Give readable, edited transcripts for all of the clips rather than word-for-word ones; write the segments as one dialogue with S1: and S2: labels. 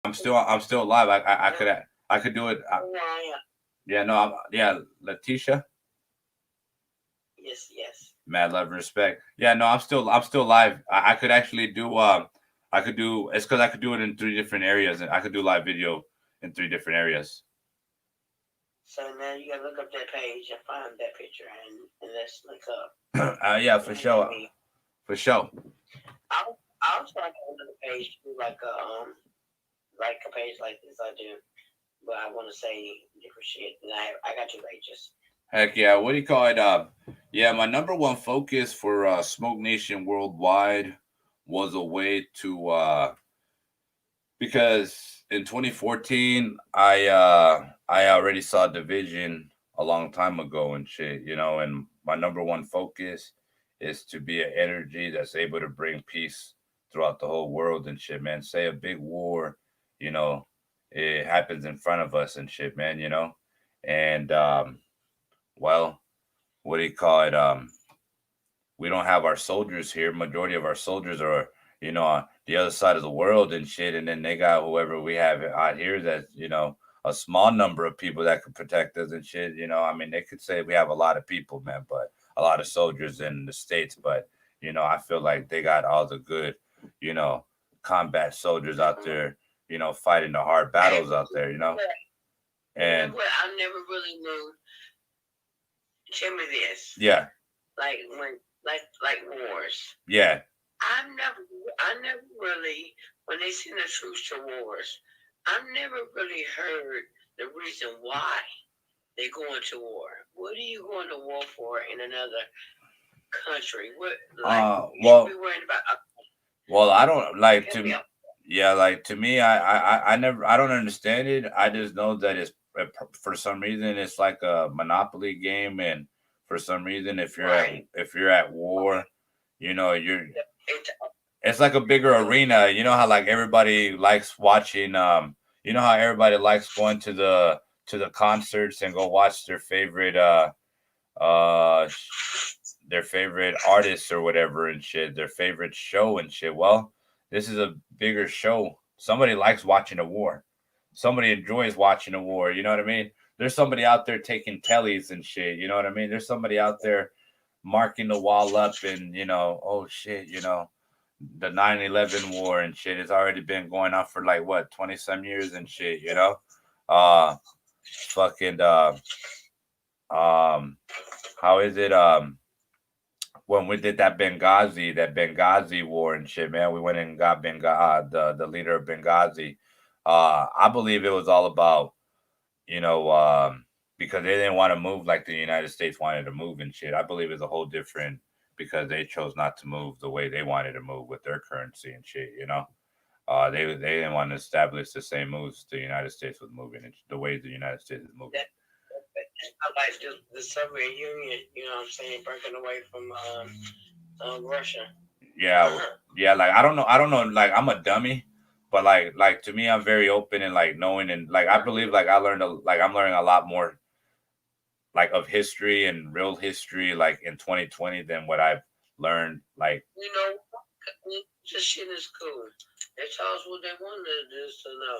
S1: I'm still alive. I could do it. Yeah, no, yeah, Letitia.
S2: Yes, yes.
S1: Mad love and respect. Yeah, no, I'm still alive. I could actually do I could do it's because I could do it in three different areas, and I could do live video in three different areas.
S2: So now you gotta look up that page and find that picture, and let's look up.
S1: Yeah, for sure, for sure.
S2: I'll try to go another page do like a page like this I do, but I want to say different shit. And I got two pages.
S1: Heck yeah, what do you call it? Yeah, my number one focus for Smoke Nation Worldwide was a way to because in 2014 I already saw Division a long time ago and shit, and my number one focus is to be an energy that's able to bring peace throughout the whole world and shit, man. Say a big war, you know, it happens in front of us and shit, man, and well, what do you call it? We don't have our soldiers here. Majority of our soldiers are, on the other side of the world and shit. And then they got whoever we have out here that, a small number of people that could protect us and shit. I mean, they could say we have a lot of people, man, but a lot of soldiers in the States. But, I feel like they got all the good, you know, combat soldiers out there, fighting the hard battles out there,
S2: And what I never really knew. Tell me this.
S1: Yeah.
S2: Like when like wars.
S1: Yeah.
S2: I never really when they send the troops to wars, I've never really heard the reason why they go into war. What are you going to war for in another country? What you
S1: well
S2: should be worried about?
S1: Well, I don't like to. Yeah, like to me, I never, I don't understand it. I just know that it's for some reason it's like a Monopoly game, and for some reason, if you're at war, you're it's like a bigger arena. You know how like everybody likes watching. You know how everybody likes going to the concerts and go watch uh their favorite artists or whatever and shit, their favorite show and shit. Well, this is a bigger show. Somebody likes watching a war. Somebody enjoys watching a war. You know what I mean? There's somebody out there taking tellies and shit. You know what I mean? There's somebody out there marking the wall up and, oh shit, the 9/11 war and shit has already been going on for like what, 20 some years and shit, Uh, fucking, um, how is it? When we did that Benghazi war and shit, man, we went and got Benghazi, the leader of Benghazi. I believe it was all about, you know, because they didn't want to move like the United States wanted to move and shit. I believe it's a whole different because they chose not to move the way they wanted to move with their currency and shit. They didn't want to establish the same moves the United States was moving and the way the United States is moving.
S2: Like the Soviet Union, you know what I'm saying, breaking away from Russia.
S1: Yeah, yeah. Like I don't know. Like I'm a dummy, but like to me, I'm very open and like knowing and like I believe like I'm learning a lot more like of history and real history like in 2020 than what I've learned like.
S2: This shit is cool. They tell us what they wanted us to know.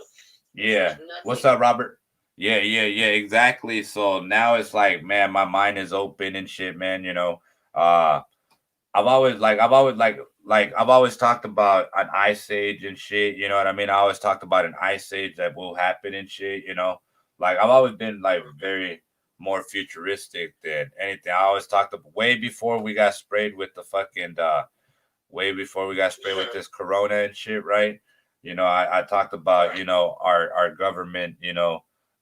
S1: Yeah. What's up, Robert? Yeah, yeah, yeah, exactly. So now it's like, man, my mind is open and shit, man. Uh, I've always talked about an ice age and shit. You know what I mean? I always talked about an ice age that will happen and shit. Like I've always been like very more futuristic than anything. I always talked about way before we got sprayed with the fucking way before we got sprayed with this corona and shit, right? I talked about our government,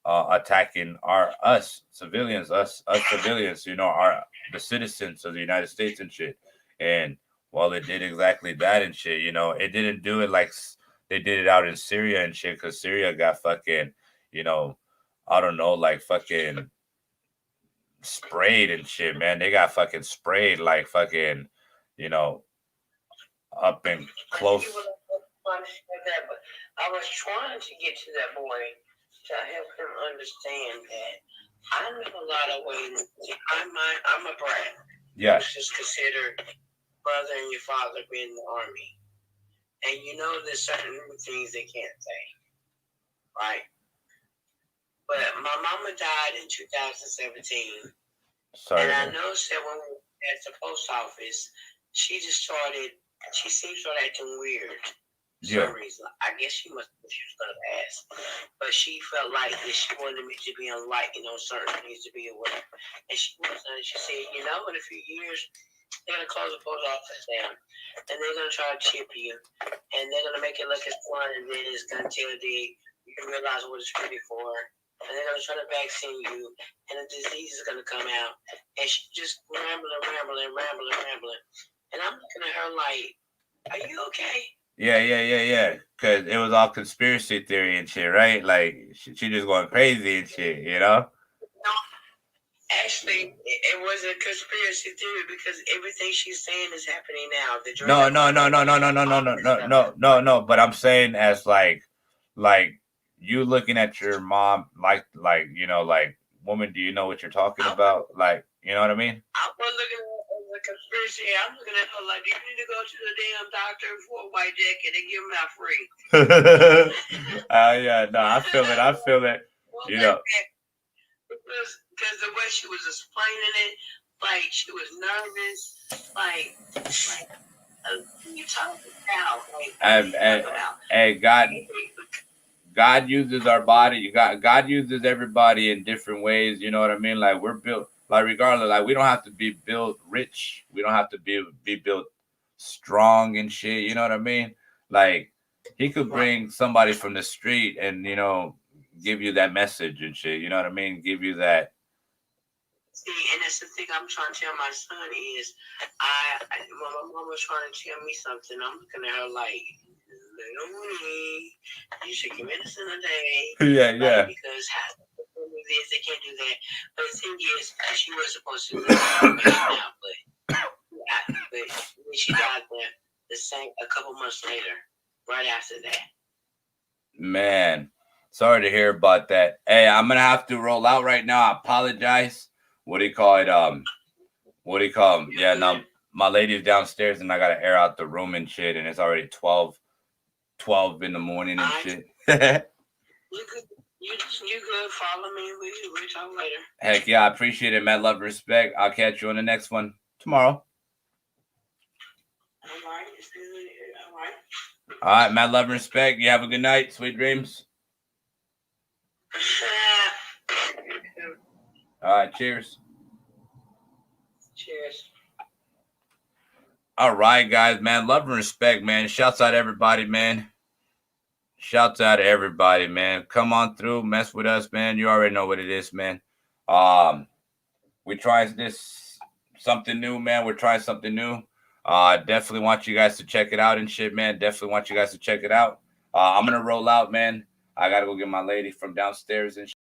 S1: attacking us civilians, us civilians, our the citizens of the United States and shit. And well, it did exactly that and shit. It didn't do it like they did it out in Syria and shit, because Syria got fucking, you know, I don't know, like fucking sprayed and shit, man. They got fucking sprayed like fucking, you know, up and close.
S2: I was trying to get to that boy to help him understand that I know a lot of ways. I'm a brat.
S1: Yeah.
S2: Which is considered brother and your father being in the army. And there's certain things they can't say. right? But my mama died in 2017.
S1: Sorry.
S2: And I noticed that when we were at the post office, she seemed sort of acting weird for some reason. I guess she must have she was going to pass. But she felt like that she wanted me to be unlike, certain things to be aware. And she wasn't. And she said, in a few years, they're going to close the post office down. And they're going to try to chip you. And they're going to make it look as fun. And then it's going to tell you can realize what it's really for. And they're going to try to vaccine you, and the disease is going to come out. And she just rambling. And I'm looking at her like, are you okay?
S1: Yeah. Because it was all conspiracy theory and shit, right? Like, she just going crazy and shit,
S2: No, actually, it was a conspiracy theory because everything she's saying is happening now.
S1: No. But I'm saying as like you looking at your mom, like woman, do you know what you're talking about? Like, you know what I mean?
S2: I was looking at the conspiracy. I'm looking at her like, you need to go to the damn doctor for a white jacket and give them out free.
S1: Yeah, no, I feel it.
S2: Well, because the way she was explaining it, like she was nervous, like you talking about?
S1: And God uses our body. God uses everybody in different ways. You know what I mean? Like we're built, like regardless, like we don't have to be built rich. We don't have to be built strong and shit. You know what I mean? Like he could bring somebody from the street and give you that message and shit. You know what I mean? Give you that.
S2: See, and that's the thing I'm trying to tell my son is, when my mom was trying to tell me something, I'm looking at her like, you should give medicine a day.
S1: Yeah.
S2: Because this, they can't do that. But the thing is, she was supposed to do that, but she died a couple months later, right after that.
S1: Man, sorry to hear about that. Hey, I'm gonna have to roll out right now. I apologize. What do you call it? Yeah, no, my lady's downstairs and I gotta air out the room and shit, and it's already 12 in the morning and shit.
S2: You good. Follow me. We'll talk later.
S1: Heck yeah, I appreciate it, man. Love, respect. I'll catch you on the next one tomorrow. All right, man. Love and respect. You have a good night. Sweet dreams. All right, cheers.
S2: Cheers.
S1: All right, guys, man. Love and respect, man. Shouts out everybody, man. Shouts out to everybody, man. Come on through, mess with us, man. You already know what it is, man. We trying this something new, man. We're trying something new. Definitely want you guys to check it out and shit, man. Definitely want you guys to check it out. I'm gonna roll out, man. I gotta go get my lady from downstairs and shit.